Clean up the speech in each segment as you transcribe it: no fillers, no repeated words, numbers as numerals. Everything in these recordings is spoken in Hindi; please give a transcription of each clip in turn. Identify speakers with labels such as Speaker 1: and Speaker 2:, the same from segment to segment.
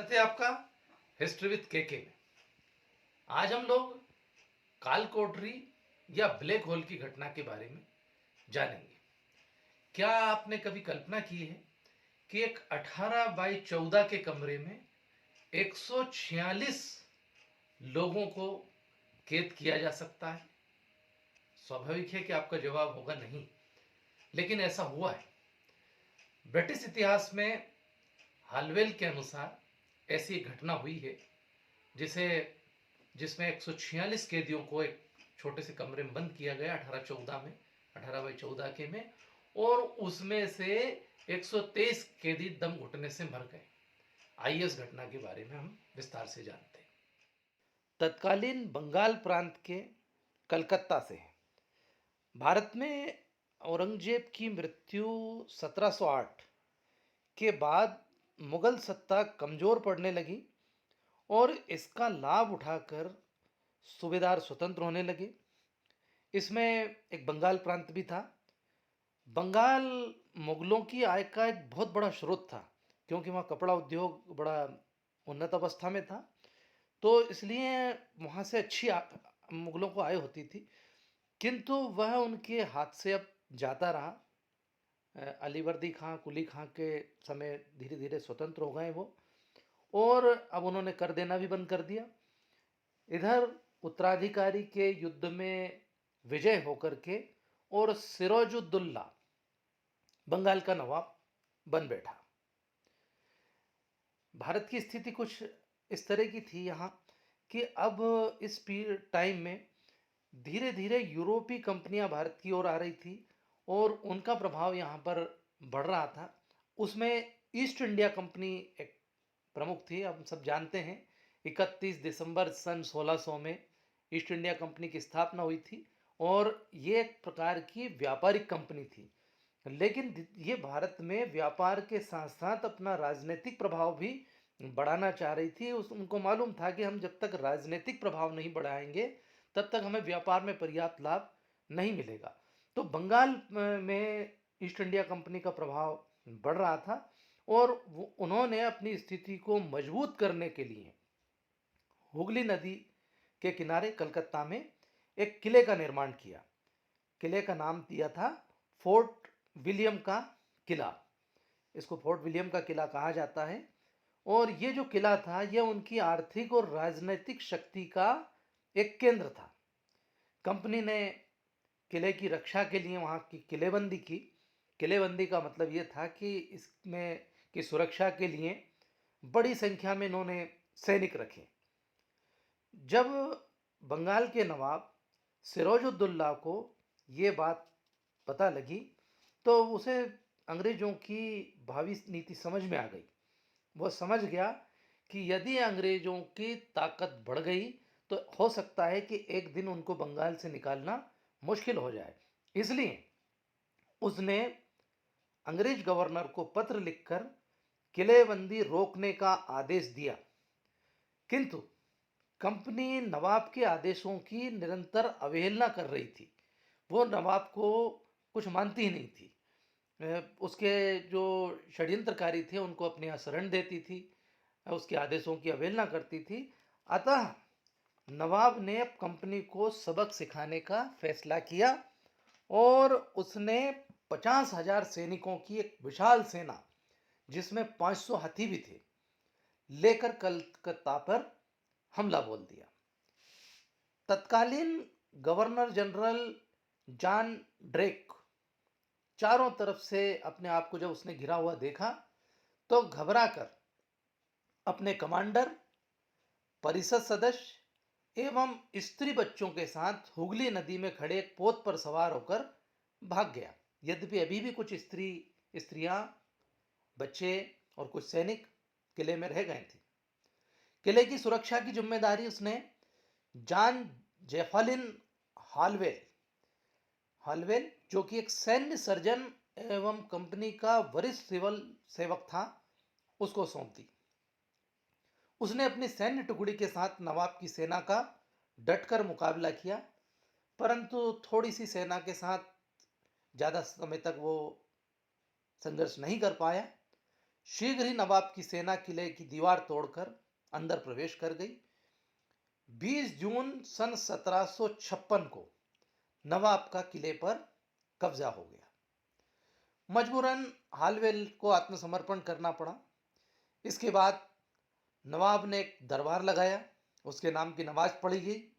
Speaker 1: स्वागत है आपका हिस्ट्री विद केके में। आज हम लोग काल कोठरी या ब्लैक होल की घटना के बारे में जानेंगे। क्या आपने कभी कल्पना की है कि एक 18 बाई 14 के कमरे में 146 लोगों को कैद किया जा सकता है? स्वाभाविक है कि आपका जवाब होगा नहीं, लेकिन ऐसा हुआ है। ब्रिटिश इतिहास में हालवेल के अनुसार ऐसी एक घटना हुई है जिसमें 146 कैदियों को एक छोटे से कमरे में बंद किया गया 18 बाई 14 के में, और उसमें से 123 कैदी दम घुटने से मर गए। आइए इस घटना के बारे में हम विस्तार से जानते हैं। तत्कालीन बंगाल प्रांत के कलकत्ता से है। भारत में औरंगजेब की मृत्यु 1708 के बाद मुगल सत्ता कमजोर पड़ने लगी और इसका लाभ उठाकर सूबेदार स्वतंत्र होने लगे। इसमें एक बंगाल प्रांत भी था। बंगाल मुगलों की आय का एक बहुत बड़ा स्रोत था, क्योंकि वहाँ कपड़ा उद्योग बड़ा उन्नत अवस्था में था, तो इसलिए वहाँ से अच्छी मुगलों को आय होती थी। किंतु वह उनके हाथ से अब जाता रहा। अलीवर्दी खां, कुली खां के समय धीरे धीरे स्वतंत्र हो गए वो, और अब उन्होंने कर देना भी बंद कर दिया। इधर उत्तराधिकारी के युद्ध में विजय होकर के और सिराजुद्दौला बंगाल का नवाब बन बैठा। भारत की स्थिति कुछ इस तरह की थी यहाँ कि अब इस टाइम में धीरे धीरे यूरोपीय कंपनियां भारत की ओर आ रही थी और उनका प्रभाव यहाँ पर बढ़ रहा था। उसमें ईस्ट इंडिया कंपनी एक प्रमुख थी। हम सब जानते हैं 31 दिसंबर सन 1600 में ईस्ट इंडिया कंपनी की स्थापना हुई थी और ये एक प्रकार की व्यापारिक कंपनी थी। लेकिन ये भारत में व्यापार के साथ साथ अपना राजनीतिक प्रभाव भी बढ़ाना चाह रही थी। उनको मालूम था कि हम जब तक राजनीतिक प्रभाव नहीं बढ़ाएंगे तब तक हमें व्यापार में पर्याप्त लाभ नहीं मिलेगा। तो बंगाल में ईस्ट इंडिया कंपनी का प्रभाव बढ़ रहा था और उन्होंने अपनी स्थिति को मजबूत करने के लिए हुगली नदी के किनारे कलकत्ता में एक किले का निर्माण किया। किले का नाम दिया था फोर्ट विलियम का किला। इसको फोर्ट विलियम का किला कहा जाता है। और ये जो किला था यह उनकी आर्थिक और राजनीतिक शक्ति का एक केंद्र था। कंपनी ने किले की रक्षा के लिए वहाँ की किलेबंदी की। किलेबंदी का मतलब ये था कि इसमें की सुरक्षा के लिए बड़ी संख्या में इन्होंने सैनिक रखे। जब बंगाल के नवाब सिराजुद्दौला को ये बात पता लगी तो उसे अंग्रेजों की भावी नीति समझ में आ गई। वह समझ गया कि यदि अंग्रेजों की ताकत बढ़ गई तो हो सकता है कि एक दिन उनको बंगाल से निकालना मुश्किल हो जाए। इसलिए उसने अंग्रेज गवर्नर को पत्र लिखकर किलेबंदी रोकने का आदेश दिया। किंतु कंपनी नवाब के आदेशों की निरंतर अवहेलना कर रही थी। वो नवाब को कुछ मानती ही नहीं थी। उसके जो षड्यंत्रकारी थे उनको अपने यहाँ शरण देती थी, उसके आदेशों की अवहेलना करती थी। अतः नवाब ने कंपनी को सबक सिखाने का फैसला किया और उसने 50,000 सैनिकों की एक विशाल सेना, जिसमें 500 हाथी भी थे, लेकर कलकत्ता पर हमला बोल दिया। तत्कालीन गवर्नर जनरल जॉन ड्रेक चारों तरफ से अपने आप को जब उसने घिरा हुआ देखा तो घबराकर अपने कमांडर, परिषद सदस्य एवं स्त्री बच्चों के साथ हुगली नदी में खड़े एक पोत पर सवार होकर भाग गया। यद्यपि अभी भी कुछ स्त्रियां, बच्चे और कुछ सैनिक किले में रह गए थे। किले की सुरक्षा की जिम्मेदारी उसने जॉन जेफलिन हालवेल जो कि एक सैन्य सर्जन एवं कंपनी का वरिष्ठ सिविल सेवक था, उसको सौंप दी। उसने अपनी सैन्य टुकड़ी के साथ नवाब की सेना का डटकर मुकाबला किया, परंतु थोड़ी सी सेना के साथ ज़्यादा समय तक वो संघर्ष नहीं कर पाया। शीघ्र ही नवाब की सेना किले की दीवार तोड़कर अंदर प्रवेश कर गई। 20 जून सन 1756 को नवाब का किले पर कब्जा हो गया। मजबूरन हालवेल को आत्मसमर्पण करना पड़ा। इसके बाद नवाब ने एक दरबार लगाया, उसके नाम की नमाज पढ़ी गई।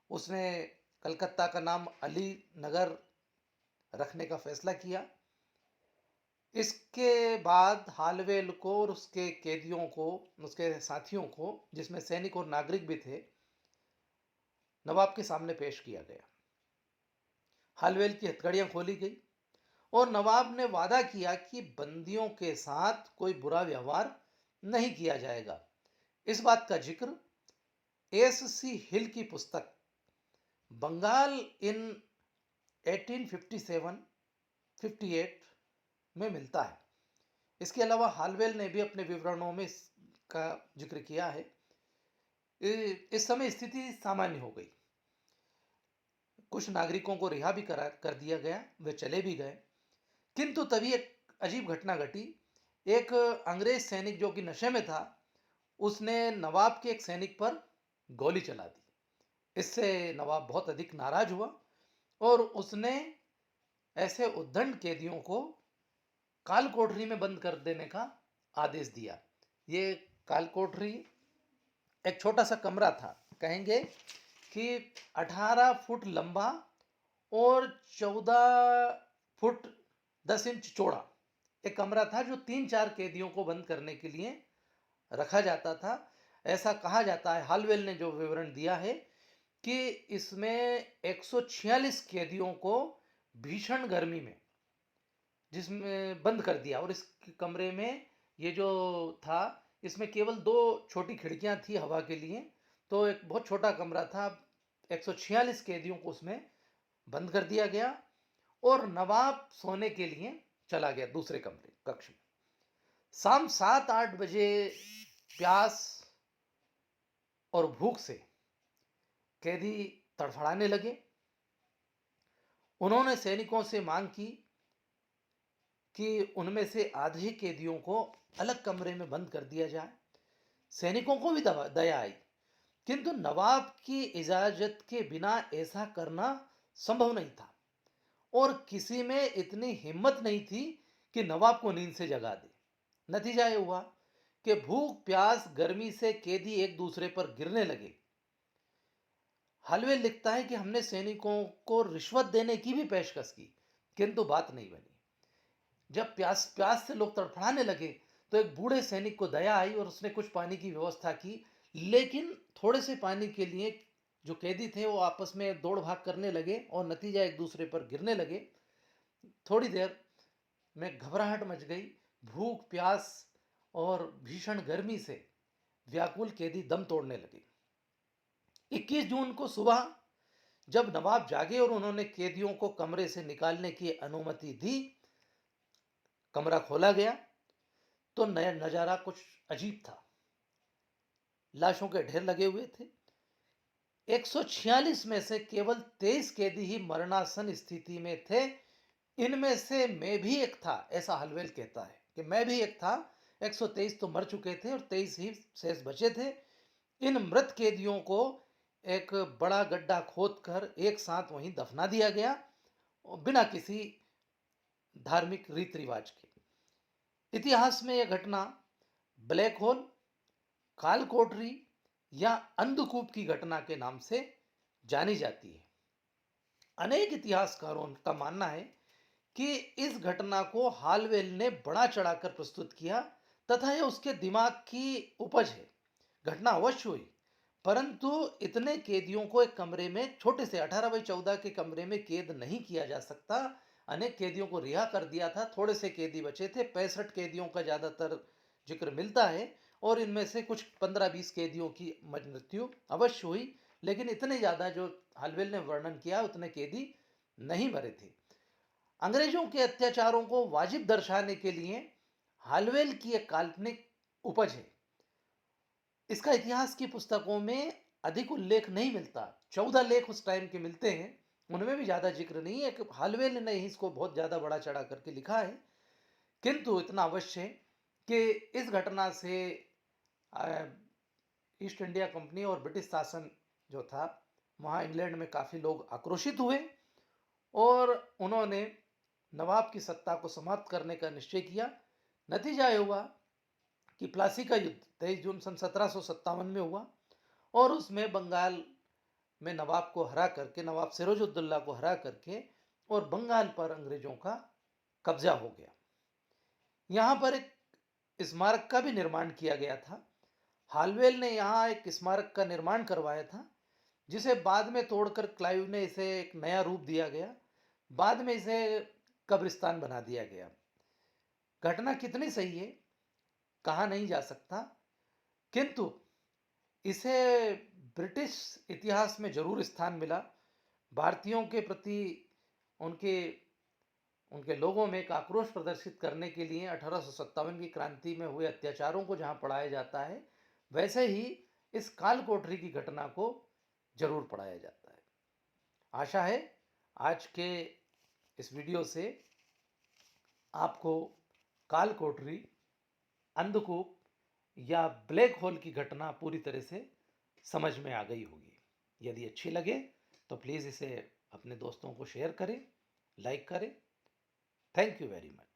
Speaker 1: उसने कलकत्ता का नाम अली नगर रखने का फैसला किया। इसके बाद हालवेल को और उसके कैदियों को, उसके साथियों को, जिसमें सैनिक और नागरिक भी थे, नवाब के सामने पेश किया गया। हालवेल की हथकड़ियां खोली गई और नवाब ने वादा किया कि बंदियों के साथ कोई बुरा व्यवहार नहीं किया जाएगा। इस बात का जिक्र एस सी हिल की पुस्तक बंगाल इन 1857-58 में मिलता है। इसके अलावा हालवेल ने भी अपने विवरणों में इसका जिक्र किया है। इस समय स्थिति सामान्य हो गई। कुछ नागरिकों को रिहा भी कर दिया गया, वे चले भी गए। किंतु तभी एक अजीब घटना घटी। एक अंग्रेज सैनिक जो कि नशे में था, उसने नवाब के एक सैनिक पर गोली चला दी। इससे नवाब बहुत अधिक नाराज हुआ और उसने ऐसे उद्दंड कैदियों को काल कोठरी में बंद कर देने का आदेश दिया। ये काल कोठरी एक छोटा सा कमरा था, कहेंगे कि 18 फुट लंबा और 14 फुट 10 इंच चौड़ा एक कमरा था, जो 3-4 कैदियों को बंद करने के लिए रखा जाता था। ऐसा कहा जाता है, हालवेल ने जो विवरण दिया है, कि इसमें 146 कैदियों को भीषण गर्मी में जिसमें बंद कर दिया। और इस कमरे में ये जो था, इसमें केवल 2 छोटी खिड़कियां थी हवा के लिए, तो एक बहुत छोटा कमरा था। 146 कैदियों को उसमें बंद कर दिया गया और नवाब सोने के लिए चला गया दूसरे कमरे कक्ष में। शाम 7-8 बजे प्यास और भूख से कैदी तड़फड़ाने लगे। उन्होंने सैनिकों से मांग की कि उनमें से आधे कैदियों को अलग कमरे में बंद कर दिया जाए। सैनिकों को भी दया आई, किंतु नवाब की इजाजत के बिना ऐसा करना संभव नहीं था और किसी में इतनी हिम्मत नहीं थी कि नवाब को नींद से जगा दे। नतीजा यह हुआ कि भूख प्यास गर्मी से कैदी एक दूसरे पर गिरने लगे। हालवेल लिखता है कि हमने सैनिकों को रिश्वत देने की भी पेशकश की, किंतु बात नहीं बनी। जब प्यास से लोग तड़फड़ाने लगे तो एक बूढ़े सैनिक को दया आई और उसने कुछ पानी की व्यवस्था की, लेकिन थोड़े से पानी के लिए जो कैदी थे वो आपस में दौड़ भाग करने लगे और नतीजा एक दूसरे पर गिरने लगे। थोड़ी देर में घबराहट मच गई। भूख प्यास और भीषण गर्मी से व्याकुल कैदी दम तोड़ने लगे। 21 जून को सुबह जब नवाब जागे और उन्होंने कैदियों को कमरे से निकालने की अनुमति दी, कमरा खोला गया तो नया नजारा कुछ अजीब था। लाशों के ढेर लगे हुए थे। 146 में से केवल 23 कैदी ही मरणासन स्थिति में थे। इनमें से मैं भी एक था, ऐसा हालवेल कहता है कि मैं भी एक था। 123 तो मर चुके थे और 23 ही शेष बचे थे। इन मृत कैदियों को एक बड़ा गड्ढा खोदकर एक साथ वहीं दफना दिया गया, बिना किसी धार्मिक रीति रिवाज के। इतिहास में यह घटना ब्लैक होल, काल कोठरी या अंधकूप की घटना के नाम से जानी जाती है। अनेक इतिहासकारों का मानना है कि इस घटना को हालवेल ने बड़ा चढ़ाकर प्रस्तुत किया तथा यह उसके दिमाग की उपज है। घटना अवश्य हुई, परंतु इतने कैदियों को एक कमरे में, छोटे से 18x14 के कमरे में कैद नहीं किया जा सकता। अनेक कैदियों को रिहा कर दिया था, थोड़े से कैदी बचे थे। 65 कैदियों का ज्यादातर जिक्र मिलता है और इनमें से कुछ 15-20 कैदियों की मृत्यु अवश्य हुई, लेकिन इतने ज्यादा जो हालवेल ने वर्णन किया उतने कैदी नहीं मरे थे। अंग्रेजों के अत्याचारों को वाजिब दर्शाने के लिए हालवेल की एक काल्पनिक उपज है। इसका इतिहास की पुस्तकों में अधिक उल्लेख नहीं मिलता। 14 लेख उस टाइम के मिलते हैं, उनमें भी ज्यादा जिक्र नहीं है। हालवेल ने ही इसको बहुत ज्यादा बड़ा चढ़ा करके लिखा है। किंतु इतना अवश्य है कि इस घटना से ईस्ट इंडिया कंपनी और ब्रिटिश शासन जो था वहाँ इंग्लैंड में काफ़ी लोग आक्रोशित हुए और उन्होंने नवाब की सत्ता को समाप्त करने का निश्चय किया। नतीजा ये हुआ कि प्लासी का युद्ध 23 जून सन 1757 में हुआ और उसमें बंगाल में नवाब को हरा करके, नवाब सिराजुद्दौला को हरा करके और बंगाल पर अंग्रेजों का कब्जा हो गया। यहाँ पर एक स्मारक का भी निर्माण किया गया था। हालवेल ने यहाँ एक स्मारक का निर्माण करवाया था, जिसे बाद में तोड़कर क्लाइव ने इसे एक नया रूप दिया गया। बाद में इसे कब्रिस्तान बना दिया गया। घटना कितनी सही है कहा नहीं जा सकता, किंतु इसे ब्रिटिश इतिहास में जरूर स्थान मिला। भारतीयों के प्रति उनके उनके लोगों में एक आक्रोश प्रदर्शित करने के लिए 1857 की क्रांति में हुए अत्याचारों को जहां पढ़ाया जाता है, वैसे ही इस काल कोठरी की घटना को जरूर पढ़ाया जाता है। आशा है आज के इस वीडियो से आपको काल कोठरी, अंधकूप या ब्लैक होल की घटना पूरी तरह से समझ में आ गई होगी। यदि अच्छी लगे तो प्लीज़ इसे अपने दोस्तों को शेयर करें, लाइक करें। Thank you very much.